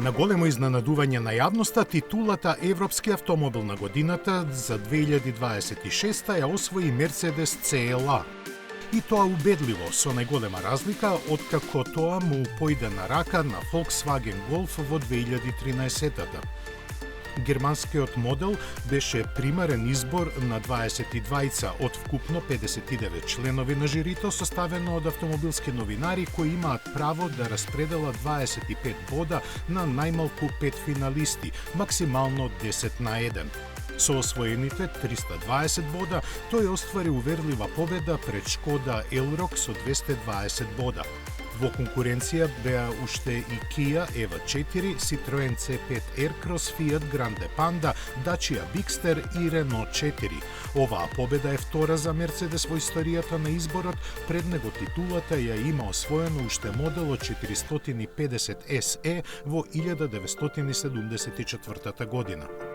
На големо изненадување на јавноста, титулата Европски автомобил на годината за 2026 ја освои Мерцедес CLA. И тоа убедливо, со најголема разлика, откако тоа му појде на рака на Volkswagen Golf во 2013-та. Германскиот модел беше примарен избор на 22 од вкупно 59 членови на жирито, составено од автомобилски новинари кои имаат право да распределат 25 бода на најмалку 5 финалисти, максимално 10-1. Со освоените 320 бода, тој оствари уверлива победа пред Шкода Елрок со 220 бода. Во конкуренција беа уште и Kia EV4, Citroen C5 Aircross, Fiat Grande Panda, Dacia Bigster и Renault 4. Оваа победа е втора за Мерцедес во историјата на изборот, пред него титулата ја има освоено уште моделот 450 SE во 1974 година.